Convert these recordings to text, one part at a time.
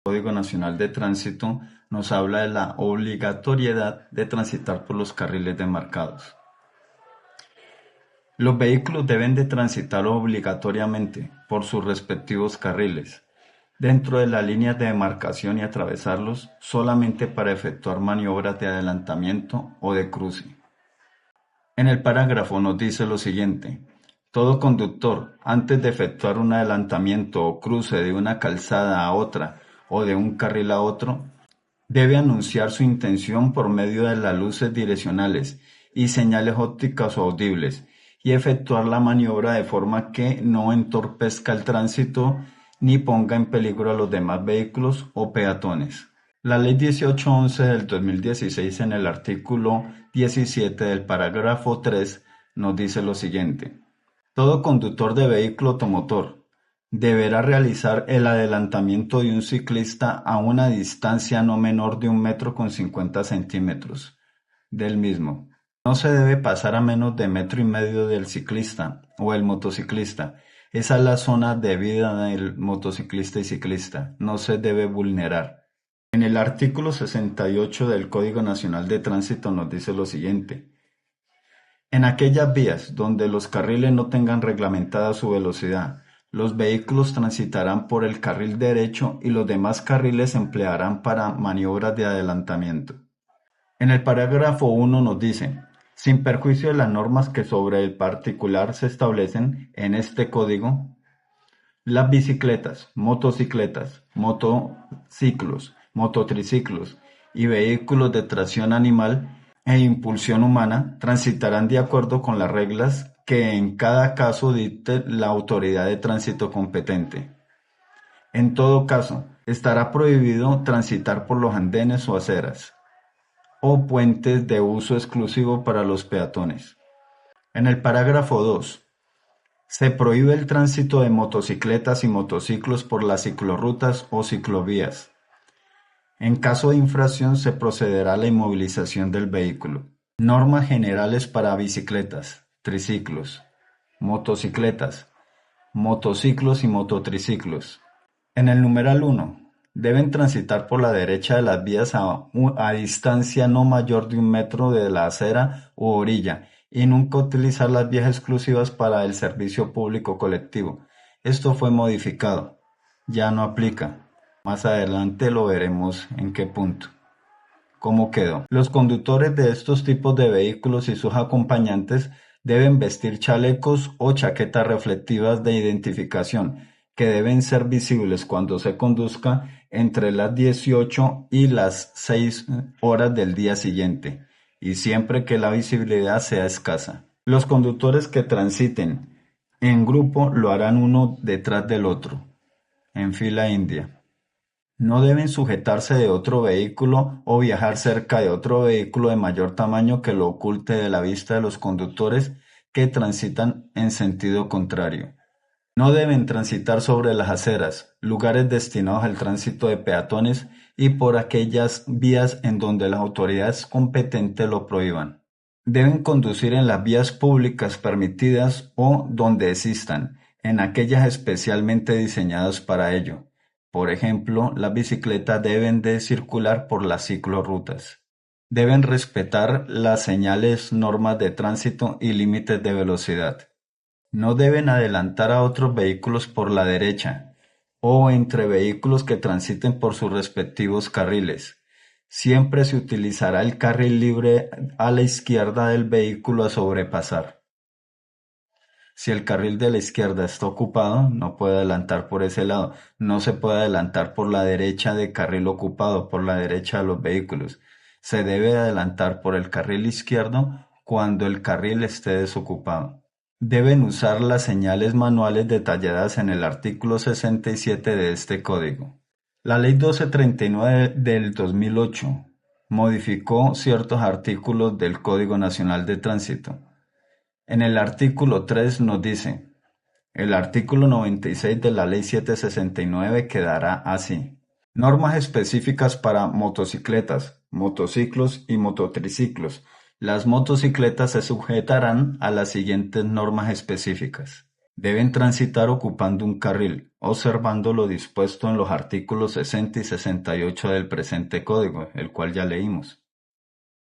Código Nacional de Tránsito nos habla de la obligatoriedad de transitar por los carriles demarcados. Los vehículos deben de transitar obligatoriamente por sus respectivos carriles, dentro de las líneas de demarcación y atravesarlos solamente para efectuar maniobras de adelantamiento o de cruce. En el parágrafo nos dice lo siguiente: todo conductor, antes de efectuar un adelantamiento o cruce de una calzada a otra o de un carril a otro, debe anunciar su intención por medio de las luces direccionales y señales ópticas o audibles y efectuar la maniobra de forma que no entorpezca el tránsito ni ponga en peligro a los demás vehículos o peatones. La Ley 1811 del 2016 en el artículo 17 del parágrafo 3 nos dice lo siguiente: todo conductor de vehículo automotor deberá realizar el adelantamiento de un ciclista a una distancia no menor de 1,50 m del mismo. No se debe pasar a menos de 1,5 m del ciclista o el motociclista. Esa es la zona de vida del motociclista y ciclista. No se debe vulnerar. En el artículo 68 del Código Nacional de Tránsito nos dice lo siguiente: en aquellas vías donde los carriles no tengan reglamentada su velocidad, los vehículos transitarán por el carril derecho y los demás carriles se emplearán para maniobras de adelantamiento. En el parágrafo 1 nos dice: sin perjuicio de las normas que sobre el particular se establecen en este código, las bicicletas, motocicletas, motociclos, mototriciclos y vehículos de tracción animal e impulsión humana transitarán de acuerdo con las reglas que en cada caso dicte la autoridad de tránsito competente. En todo caso, estará prohibido transitar por los andenes o aceras o puentes de uso exclusivo para los peatones. En el parágrafo 2, se prohíbe el tránsito de motocicletas y motociclos por las ciclorrutas o ciclovías. En caso de infracción se procederá a la inmovilización del vehículo. Normas generales para bicicletas, triciclos, motocicletas, motociclos y mototriciclos. En el numeral 1, deben transitar por la derecha de las vías a distancia no mayor de 1 metro de la acera u orilla y nunca utilizar las vías exclusivas para el servicio público colectivo. Esto fue modificado. Ya no aplica. Más adelante lo veremos en qué punto. ¿Cómo quedó? Los conductores de estos tipos de vehículos y sus acompañantes deben vestir chalecos o chaquetas reflectivas de identificación que deben ser visibles cuando se conduzca entre las 18 y las 6 horas del día siguiente y siempre que la visibilidad sea escasa. Los conductores que transiten en grupo lo harán uno detrás del otro, en fila india. No deben sujetarse de otro vehículo o viajar cerca de otro vehículo de mayor tamaño que lo oculte de la vista de los conductores que transitan en sentido contrario. No deben transitar sobre las aceras, lugares destinados al tránsito de peatones y por aquellas vías en donde las autoridades competentes lo prohíban. Deben conducir en las vías públicas permitidas o donde existan, en aquellas especialmente diseñadas para ello. Por ejemplo, las bicicletas deben de circular por las ciclorrutas. Deben respetar las señales, normas de tránsito y límites de velocidad. No deben adelantar a otros vehículos por la derecha o entre vehículos que transiten por sus respectivos carriles. Siempre se utilizará el carril libre a la izquierda del vehículo a sobrepasar. Si el carril de la izquierda está ocupado, no puede adelantar por ese lado. No se puede adelantar por la derecha de carril ocupado, por la derecha de los vehículos. Se debe adelantar por el carril izquierdo cuando el carril esté desocupado. Deben usar las señales manuales detalladas en el artículo 67 de este código. La Ley 1239 del 2008 modificó ciertos artículos del Código Nacional de Tránsito. En el artículo 3 nos dice: el artículo 96 de la Ley 769 quedará así. Normas específicas para motocicletas, motociclos y mototriciclos. Las motocicletas se sujetarán a las siguientes normas específicas. Deben transitar ocupando un carril, observando lo dispuesto en los artículos 60 y 68 del presente código, el cual ya leímos.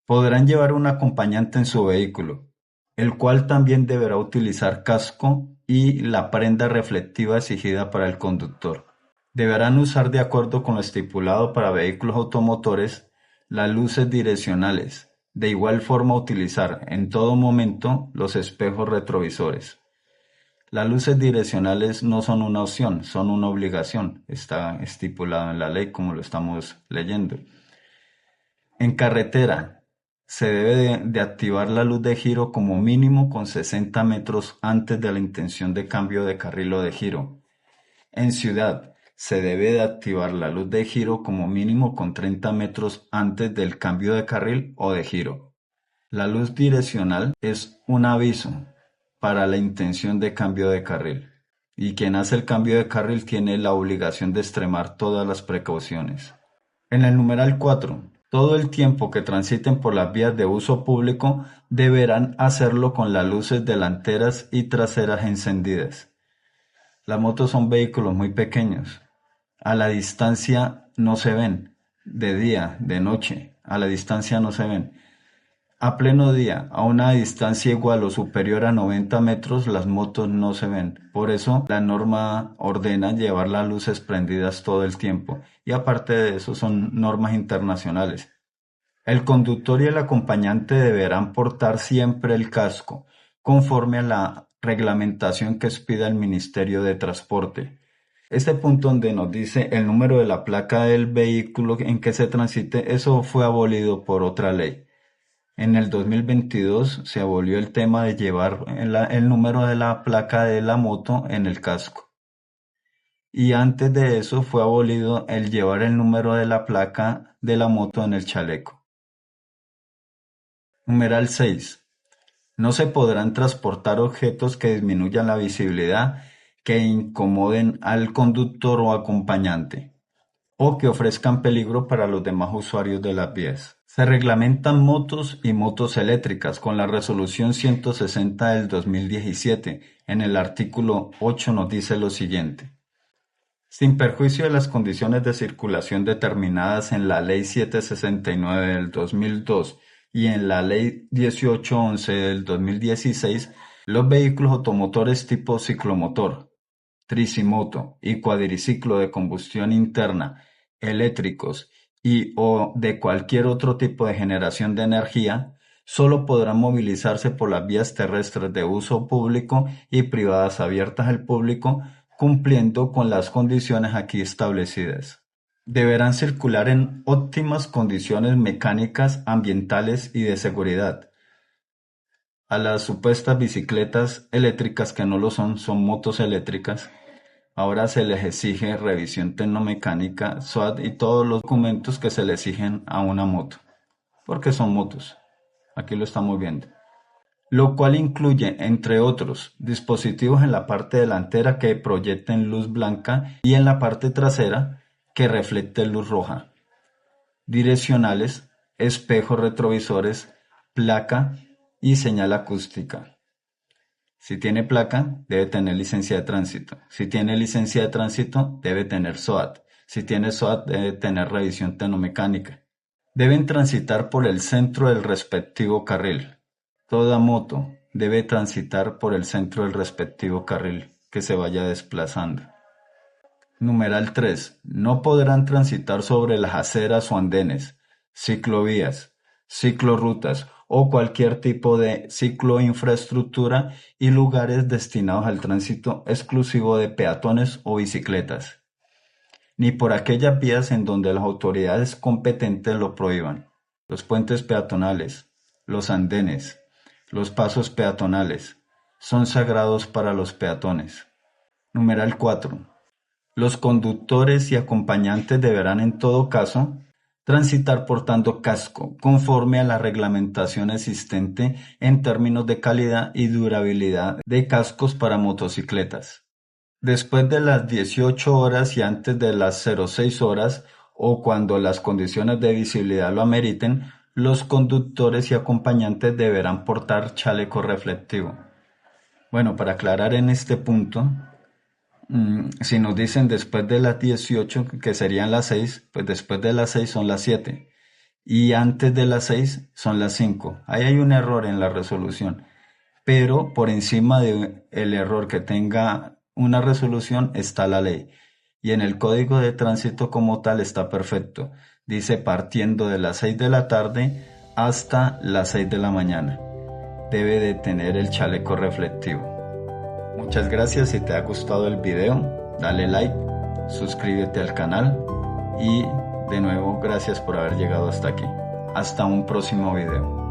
Podrán llevar un acompañante en su vehículo, el cual también deberá utilizar casco y la prenda reflectiva exigida para el conductor. Deberán usar, de acuerdo con lo estipulado para vehículos automotores, las luces direccionales. De igual forma, utilizar en todo momento los espejos retrovisores. Las luces direccionales no son una opción, son una obligación. Está estipulado en la ley como lo estamos leyendo. En carretera, se debe de activar la luz de giro como mínimo con 60 metros antes de la intención de cambio de carril o de giro. En ciudad, se debe de activar la luz de giro como mínimo con 30 metros antes del cambio de carril o de giro. La luz direccional es un aviso para la intención de cambio de carril, y quien hace el cambio de carril tiene la obligación de extremar todas las precauciones. En el numeral 4, todo el tiempo que transiten por las vías de uso público deberán hacerlo con las luces delanteras y traseras encendidas. Las motos son vehículos muy pequeños. A la distancia no se ven. De día, de noche, a la distancia no se ven. A pleno día, a una distancia igual o superior a 90 metros, las motos no se ven. Por eso, la norma ordena llevar las luces prendidas todo el tiempo. Y aparte de eso, son normas internacionales. El conductor y el acompañante deberán portar siempre el casco, conforme a la reglamentación que expida el Ministerio de Transporte. Este punto donde nos dice el número de la placa del vehículo en que se transite, eso fue abolido por otra ley. En el 2022 se abolió el tema de llevar el número de la placa de la moto en el casco. Y antes de eso fue abolido el llevar el número de la placa de la moto en el chaleco. Numeral 6. No se podrán transportar objetos que disminuyan la visibilidad, que incomoden al conductor o acompañante, o que ofrezcan peligro para los demás usuarios de las vías. Se reglamentan motos y motos eléctricas con la resolución 160 del 2017. En el artículo 8 nos dice lo siguiente. Sin perjuicio de las condiciones de circulación determinadas en la Ley 769 del 2002 y en la Ley 1811 del 2016, los vehículos automotores tipo ciclomotor, tricimoto y cuadriciclo de combustión interna, eléctricos y o de cualquier otro tipo de generación de energía, solo podrán movilizarse por las vías terrestres de uso público y privadas abiertas al público, cumpliendo con las condiciones aquí establecidas. Deberán circular en óptimas condiciones mecánicas, ambientales y de seguridad. A las supuestas bicicletas eléctricas que no lo son motos eléctricas, ahora se les exige revisión tecnomecánica, SOAT y todos los documentos que se le exigen a una moto, porque son motos. Aquí lo estamos viendo. Lo cual incluye, entre otros, dispositivos en la parte delantera que proyecten luz blanca y en la parte trasera que reflecte luz roja, direccionales, espejos retrovisores, placa y señal acústica. Si tiene placa, debe tener licencia de tránsito. Si tiene licencia de tránsito, debe tener SOAT. Si tiene SOAT, debe tener revisión tecnomecánica. Deben transitar por el centro del respectivo carril. Toda moto debe transitar por el centro del respectivo carril que se vaya desplazando. Numeral 3. No podrán transitar sobre las aceras o andenes, ciclovías, ciclorrutas o cualquier tipo de cicloinfraestructura y lugares destinados al tránsito exclusivo de peatones o bicicletas, ni por aquellas vías en donde las autoridades competentes lo prohíban. Los puentes peatonales, los andenes, los pasos peatonales son sagrados para los peatones. Numeral 4. Los conductores y acompañantes deberán en todo caso transitar portando casco, conforme a la reglamentación existente en términos de calidad y durabilidad de cascos para motocicletas. Después de las 18 horas y antes de las 06 horas, o cuando las condiciones de visibilidad lo ameriten, los conductores y acompañantes deberán portar chaleco reflectivo. Bueno, para aclarar en este punto, si nos dicen después de las 18, que serían las 6, pues después de las 6 son las 7 y antes de las 6 son las 5. Ahí hay un error en la resolución, pero por encima del error que tenga una resolución está la ley. Y en el código de tránsito como tal está perfecto. Dice partiendo de las 6 de la tarde hasta las 6 de la mañana. Debe de tener el chaleco reflectivo. Muchas gracias. Si te ha gustado el video, dale like, suscríbete al canal y de nuevo gracias por haber llegado hasta aquí. Hasta un próximo video.